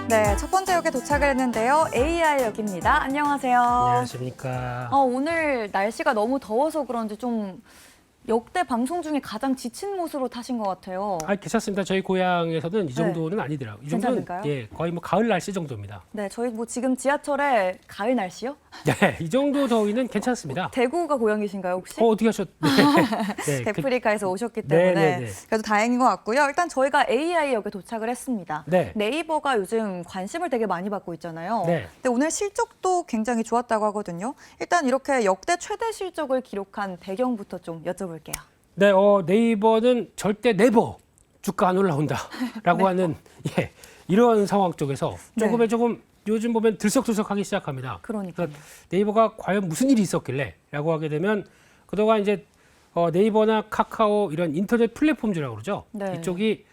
네, 첫 번째 역에 도착을 했는데요. AI역입니다. 안녕하세요. 안녕하십니까. 오늘 날씨가 너무 더워서 그런지 좀 역대 방송 중에 가장 지친 모습으로 타신 것 같아요. 괜찮습니다. 저희 고향에서는 이 정도는 아니더라고요. 이 정도는 괜찮은가요? 거의 뭐 가을 날씨 정도입니다. 네, 저희 뭐 지금 지하철에 가을 날씨요? 네, 이 정도 더위는 괜찮습니다. 대구가 고향이신가요, 혹시? 어떻게 하셨? 네. 데프리카에서 오셨기 때문에 네네네. 그래도 다행인 것 같고요. 일단 저희가 AI역에 도착을 했습니다. 네. 네이버가 요즘 관심을 되게 많이 받고 있잖아요. 네. 근데 오늘 실적도 굉장히 좋았다고 하거든요. 일단 이렇게 역대 최대 실적을 기록한 배경부터 좀 여쭤볼게요. 네, 네이버는 절대 네버 주가 안 올라온다라고 하는 이런 상황 쪽에서 조금 요즘 보면 들썩들썩하기 시작합니다. 그러니까요. 그래서 네이버가 과연 무슨 일이 있었길래라고 하게 되면 그동안 이제 네이버나 카카오 이런 인터넷 플랫폼주라고 그러죠. 네. 이쪽이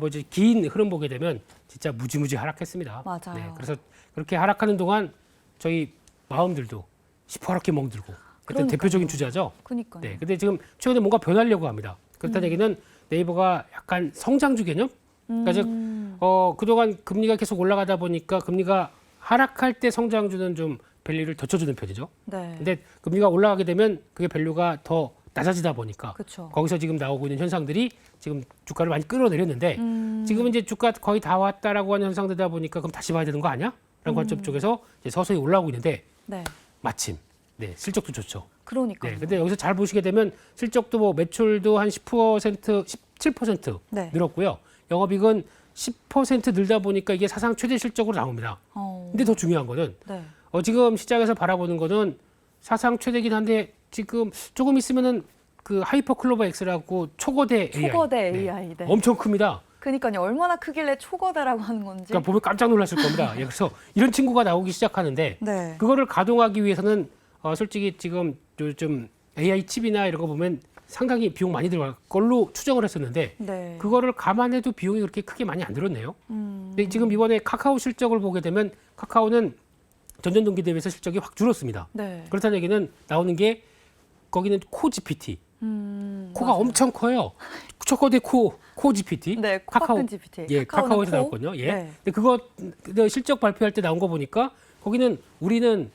이제 긴 흐름 보게 되면 진짜 무지무지 하락했습니다. 맞아요. 네, 그래서 그렇게 하락하는 동안 저희 마음들도 시퍼렇게 멍들고 그때 그러니까요. 대표적인 주자죠. 그러니까요. 네, 근데 지금 최근에 뭔가 변하려고 합니다. 그렇다는 얘기는 네이버가 약간 성장주 개념? 그러니까 즉 그동안 금리가 계속 올라가다 보니까 금리가 하락할 때 성장주는 좀 밸류를 더 쳐주는 편이죠. 네. 근데 금리가 올라가게 되면 그게 밸류가 더 낮아지다 보니까 그쵸. 거기서 지금 나오고 있는 현상들이 지금 주가를 많이 끌어내렸는데 지금 이제 주가 거의 다 왔다라고 하는 현상되다 보니까 그럼 다시 봐야 되는 거 아니야? 라는 관점 쪽에서 이제 서서히 올라오고 있는데 네. 마침 실적도 좋죠. 그러니까요. 네, 근데 여기서 잘 보시게 되면 실적도 뭐 매출도 한 10%, 17% 네. 늘었고요. 영업이익은 10% 늘다 보니까 이게 사상 최대 실적으로 나옵니다. 근데 더 중요한 거는 네. 지금 시장에서 바라보는 거는 사상 최대긴 한데 지금 조금 있으면은 그 하이퍼 클로버 X라고 초거대 AI. 초거대 AI. 네. 엄청 큽니다. 그러니까요. 얼마나 크길래 초거대라고 하는 건지. 그러니까 보면 깜짝 놀라실 겁니다. 그래서 이런 친구가 나오기 시작하는데 네. 그거를 가동하기 위해서는 솔직히 지금 요즘 AI 칩이나 이런 거 보면 상당히 비용 많이 들어갈 걸로 추정을 했었는데 네. 그거를 감안해도 비용이 그렇게 크게 많이 안 들었네요. 근데 지금 이번에 카카오 실적을 보게 되면 카카오는 전년 동기 대비해서 실적이 확 줄었습니다. 네. 그렇다는 얘기는 나오는 게 거기는 코 GPT. 코가 맞아요. 엄청 커요. 초거대 코 GPT. 네, 코가 큰 GPT. 예, 카카오는 카카오에서 코? 나왔거든요. 예. 네. 근데 그거 실적 발표할 때 나온 거 보니까 거기는 우리는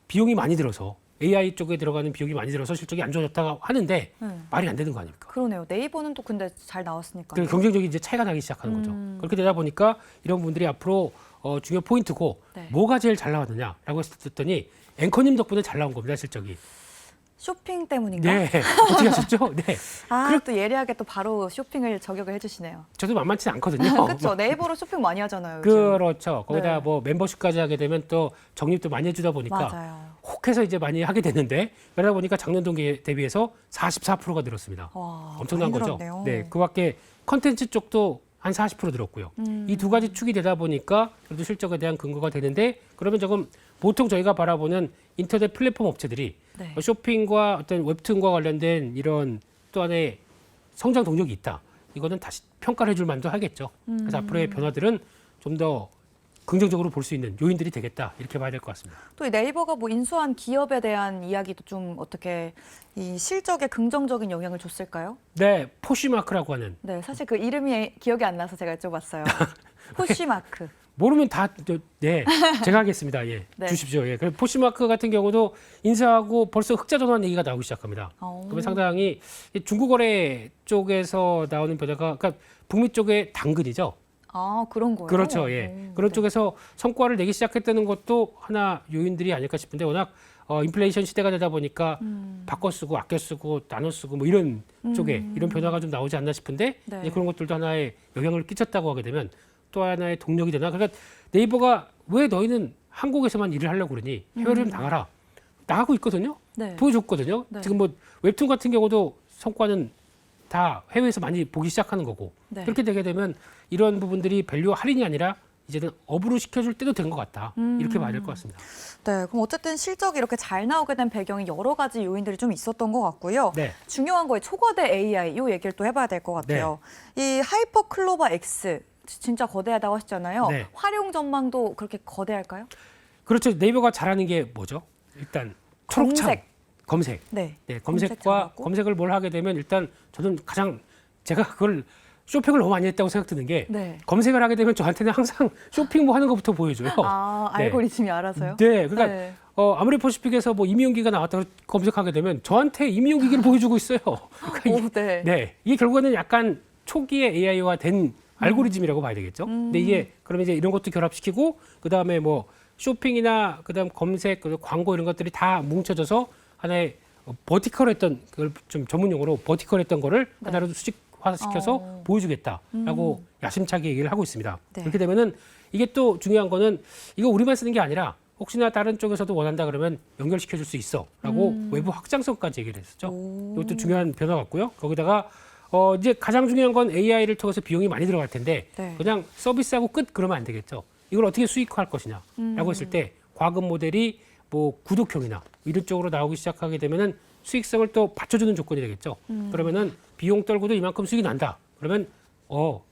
비용이 많이 들어서 AI 쪽에 들어가는 비용이 많이 들어서 실적이 안 좋아졌다고 하는데 말이 안 되는 거 아닙니까? 그러네요. 네이버는 또 근데 잘 나왔으니까. 그 경쟁적인 이제 차이가 나기 시작하는 거죠. 그렇게 되다 보니까 이런 분들이 앞으로 중요 포인트고 네. 뭐가 제일 잘 나왔느냐라고 했더니 앵커님 덕분에 잘 나온 겁니다, 실적이. 쇼핑 때문인가? 네, 어떻게 하셨죠? 네, 또 예리하게 또 바로 쇼핑을 저격을 해주시네요. 저도 만만치 않거든요. 그렇죠. 네이버로 쇼핑 많이 하잖아요. 요즘. 그렇죠. 거기다 네. 뭐 멤버십까지 하게 되면 또 적립도 많이 해주다 보니까 맞아요. 혹해서 이제 많이 하게 됐는데 그러다 보니까 작년 동기 대비해서 44%가 늘었습니다. 와, 엄청난 많이 거죠. 늘었네요. 네, 그밖에 컨텐츠 쪽도 한 40% 늘었고요. 이 두 가지 축이 되다 보니까 그래도 실적에 대한 근거가 되는데 그러면 조금 보통 저희가 바라보는 인터넷 플랫폼 업체들이 네. 쇼핑과 어떤 웹툰과 관련된 이런 또 하나의 성장 동력이 있다. 이거는 다시 평가를 해줄 만도 하겠죠. 그래서 앞으로의 변화들은 좀 더 긍정적으로 볼 수 있는 요인들이 되겠다. 이렇게 봐야 될 것 같습니다. 또 이 네이버가 뭐 인수한 기업에 대한 이야기도 좀 어떻게 이 실적에 긍정적인 영향을 줬을까요? 네, 포쉬마크라고 하는 네, 사실 그 이름이 기억이 안 나서 제가 여쭤봤어요. 포쉬마크. 모르면 제가 하겠습니다. 예, 네. 주십시오. 예, 그 포시마크 같은 경우도 인수하고 벌써 흑자 전환 얘기가 나오기 시작합니다. 그러면 상당히 중국 거래 쪽에서 나오는 변화가, 그러니까 북미 쪽의 당근이죠. 그런 거예요? 그렇죠. 예, 그런 쪽에서 성과를 내기 시작했다는 것도 하나 요인들이 아닐까 싶은데 워낙 인플레이션 시대가 되다 보니까 바꿔 쓰고 아껴 쓰고 나눠 쓰고 뭐 이런 쪽에 이런 변화가 좀 나오지 않나 싶은데 네. 이제 그런 것들도 하나의 영향을 끼쳤다고 하게 되면 또 하나의 동력이 되나? 그러니까 네이버가 왜 너희는 한국에서만 일을 하려고 그러니 해외로 좀 나가라. 나가고 있거든요. 네. 보여줬거든요. 네. 지금 뭐 웹툰 같은 경우도 성과는 다 해외에서 많이 보기 시작하는 거고 네. 그렇게 되게 되면 이런 부분들이 밸류 할인이 아니라 이제는 업으로 시켜줄 때도 된 것 같다. 이렇게 봐야 될 것 같습니다. 네, 그럼 어쨌든 실적이 이렇게 잘 나오게 된 배경이 여러 가지 요인들이 좀 있었던 것 같고요. 네. 중요한 거에 초거대 AI 이 얘기를 또 해봐야 될 것 같아요. 이 하이퍼 클로버 X 진짜 거대하다고 하셨잖아요. 네. 활용 전망도 그렇게 거대할까요? 그렇죠. 네이버가 잘하는 게 뭐죠? 일단 초록창. 검색. 네. 네, 검색 검색과 잘하고. 검색을 뭘 하게 되면 일단 저는 가장 제가 그걸 쇼핑을 너무 많이 했다고 생각 드는 게 네. 검색을 하게 되면 저한테는 항상 쇼핑 뭐 하는 것부터 보여줘요. 아, 네. 알고리즘이 알아서요? 네, 그러니까 네. 아모레퍼시픽에서 뭐 임의용기가 나왔다고 검색하게 되면 저한테 임의용기를 보여주고 있어요. 그러니까 오, 네. 네, 이게 결국에는 약간 초기에 AI화 된 알고리즘이라고 봐야 되겠죠. 근데 이게 그러면 이제 이런 것도 결합시키고 그 다음에 뭐 쇼핑이나 그다음 검색, 광고 이런 것들이 다 뭉쳐져서 하나의 버티컬했던 그걸 좀 전문 용어로 버티컬했던 거를 네. 하나로 수직화시켜서 보여주겠다라고 야심차게 얘기를 하고 있습니다. 네. 그렇게 되면은 이게 또 중요한 거는 이거 우리만 쓰는 게 아니라 혹시나 다른 쪽에서도 원한다 그러면 연결시켜 줄 수 있어라고 외부 확장성까지 얘기를 했었죠. 이것도 중요한 변화 같고요. 거기다가 이제 가장 중요한 건 AI를 통해서 비용이 많이 들어갈 텐데 네. 그냥 서비스하고 끝 그러면 안 되겠죠. 이걸 어떻게 수익화할 것이냐라고 했을 때 과금 모델이 뭐 구독형이나 이런 쪽으로 나오기 시작하게 되면은 수익성을 또 받쳐주는 조건이 되겠죠. 그러면은 비용 떨고도 이만큼 수익이 난다. 그러면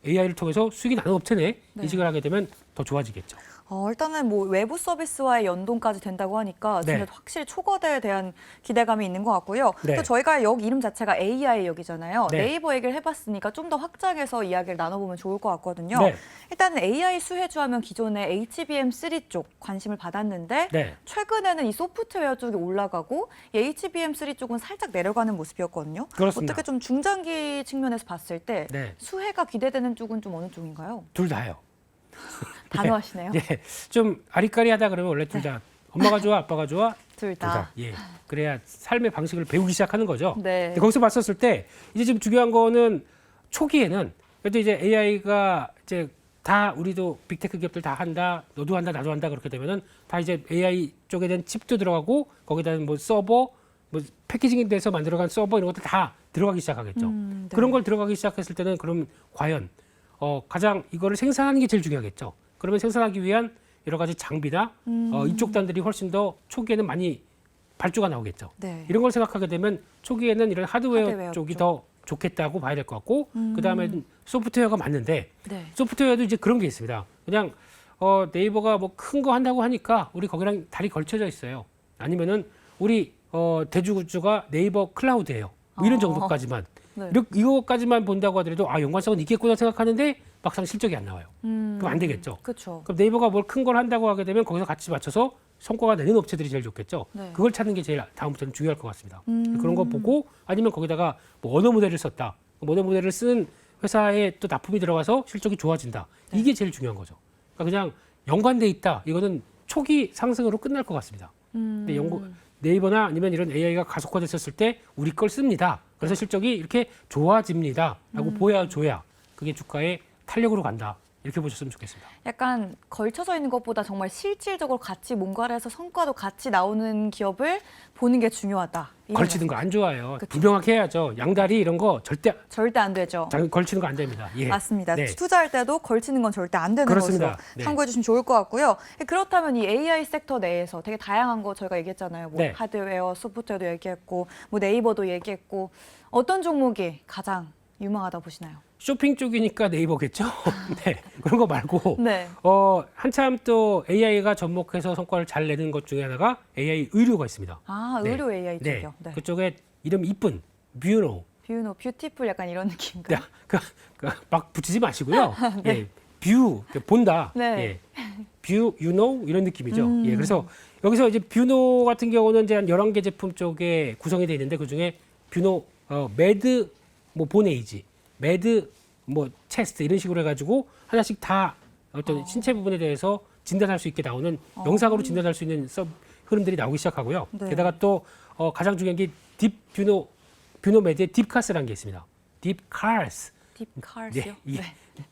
AI를 통해서 수익이 나는 업체네 네. 인식을 하게 되면 더 좋아지겠죠. 일단은 뭐 외부 서비스와의 연동까지 된다고 하니까 진짜 네. 확실히 초거대에 대한 기대감이 있는 것 같고요. 네. 또 저희가 역 이름 자체가 AI 역이잖아요. 네. 네이버 얘기를 해봤으니까 좀 더 확장해서 이야기를 나눠보면 좋을 것 같거든요. 네. 일단은 AI 수혜주 하면 기존에 HBM3 쪽 관심을 받았는데 네. 최근에는 이 소프트웨어 쪽이 올라가고 이 HBM3 쪽은 살짝 내려가는 모습이었거든요. 그렇습니다. 어떻게 좀 중장기 측면에서 봤을 때 네. 수혜가 기대되는 쪽은 좀 어느 쪽인가요? 둘 다요. 단호하시네요. 네. 좀 아리까리하다 그러면 원래 둘 다 엄마가 좋아, 아빠가 좋아, 둘 둘 다. 다. 예. 그래야 삶의 방식을 배우기 시작하는 거죠. 네. 근데 거기서 봤었을 때 이제 지금 중요한 거는 초기에는 그래도 이제 AI가 이제 다 우리도 빅테크 기업들 다 한다, 너도 한다, 나도 한다 그렇게 되면은 다 이제 AI 쪽에 대한 칩도 들어가고 거기다 뭐 서버, 뭐 패키징이 돼서 만들어간 서버 이런 것들 다 들어가기 시작하겠죠. 네. 그런 걸 들어가기 시작했을 때는 그럼 과연 가장 이거를 생산하는 게 제일 중요하겠죠. 그러면 생산하기 위한 여러 가지 장비나 이쪽 단들이 훨씬 더 초기에는 많이 발주가 나오겠죠. 네. 이런 걸 생각하게 되면 초기에는 이런 하드웨어 하드웨어 쪽이 쪽. 더 좋겠다고 봐야 될 것 같고 그다음에 소프트웨어가 맞는데 네. 소프트웨어도 이제 그런 게 있습니다. 그냥 네이버가 뭐 큰 거 한다고 하니까 우리 거기랑 다리 걸쳐져 있어요. 아니면은 우리 대주주가 네이버 클라우드예요. 뭐 이런 정도까지만 네. 이거까지만 본다고 하더라도 연관성은 있겠구나 생각하는데 막상 실적이 안 나와요. 그럼 안 되겠죠. 그렇죠. 그럼 네이버가 뭘 큰 걸 한다고 하게 되면 거기서 같이 맞춰서 성과가 내는 업체들이 제일 좋겠죠. 네. 그걸 찾는 게 제일 다음부터는 중요할 것 같습니다. 그런 거 보고 아니면 거기다가 뭐 언어 모델을 썼다. 언어 모델을 쓰는 회사에 또 납품이 들어가서 실적이 좋아진다. 이게 제일 중요한 거죠. 그러니까 그냥 연관돼 있다. 이거는 초기 상승으로 끝날 것 같습니다. 근데 네이버나 아니면 이런 AI가 가속화됐었을 때 우리 걸 씁니다. 그래서 실적이 이렇게 좋아집니다라고 보여줘야 그게 주가의 탄력으로 간다. 이렇게 보셨으면 좋겠습니다. 약간 걸쳐져 있는 것보다 정말 실질적으로 같이 뭔가를 해서 성과도 같이 나오는 기업을 보는 게 중요하다. 이런 걸치는 말씀. 거 안 좋아요. 그쵸. 분명하게 해야죠. 양다리 이런 거 절대 절대 안 되죠. 걸치는 거 안 됩니다. 예. 맞습니다. 네. 투자할 때도 걸치는 건 절대 안 되는 그렇습니다. 것으로 네. 참고해 주시면 좋을 것 같고요. 그렇다면 이 AI 섹터 내에서 되게 다양한 거 저희가 얘기했잖아요. 뭐 네. 하드웨어, 소프트웨어도 얘기했고 뭐 네이버도 얘기했고 어떤 종목이 가장 유망하다 보시나요? 쇼핑 쪽이니까 네이버겠죠. 네. 그런 거 말고 네. 한참 또 AI가 접목해서 성과를 잘 내는 것 중에 하나가 AI 의료가 있습니다. 아, 네. 의료 AI 네. 쪽이요. 네. 그쪽에 이름 이쁜 뷰노. 뷰노, 뷰티풀 약간 이런 느낌인가요? 막 붙이지 마시고요. 예. 뷰 본다. 네. 예. 뷰 유노 이런 느낌이죠. 예. 그래서 여기서 이제 뷰노 같은 경우는 이제 한 11개 제품 쪽에 구성이 되어 있는데 그중에 뷰노 매드 뭐 본에이지, 매드 뭐 체스트 이런 식으로 해 가지고 하나씩 다 어떤 신체 부분에 대해서 진단할 수 있게 나오는 영상으로 진단할 수 있는 흐름들이 나오기 시작하고요. 네. 게다가 또 가장 중요한 게 딥 뷰노 매드의 딥카스라는 게 있습니다. 딥카스. 딥칼스요? 네, 이게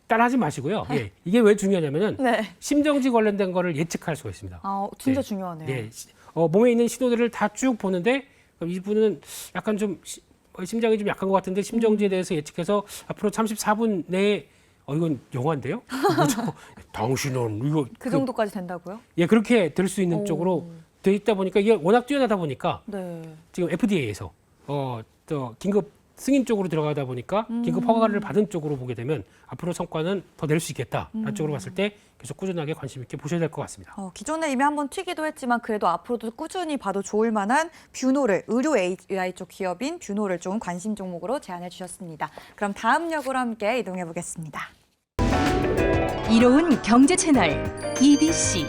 따라하지 마시고요. 예, 이게 왜 중요하냐면은 네. 심정지 관련된 거를 예측할 수가 있습니다. 아, 진짜 네. 중요하네요. 네, 몸에 있는 신호들을 다 쭉 보는데 그럼 이분은 약간 좀 심장이 좀 약한 것 같은데 심정지에 대해서 예측해서 앞으로 34분 내에 이건 영화인데요? 뭐죠? 당신은 이거 그 정도까지 된다고요? 예 그렇게 될 수 있는 오. 쪽으로 돼 있다 보니까 이게 워낙 뛰어나다 보니까 네. 지금 FDA에서 또 긴급 승인 쪽으로 들어가다 보니까 긴급 허가를 받은 쪽으로 보게 되면 앞으로 성과는 더 낼 수 있겠다라는 쪽으로 봤을 때 계속 꾸준하게 관심 있게 보셔야 될 것 같습니다. 기존에 이미 한번 튀기도 했지만 그래도 앞으로도 꾸준히 봐도 좋을 만한 뷰노를, 의료 AI 쪽 기업인 뷰노를 좀 관심 종목으로 제안해 주셨습니다. 그럼 다음 역으로 함께 이동해 보겠습니다. 이로운 경제 채널 EBC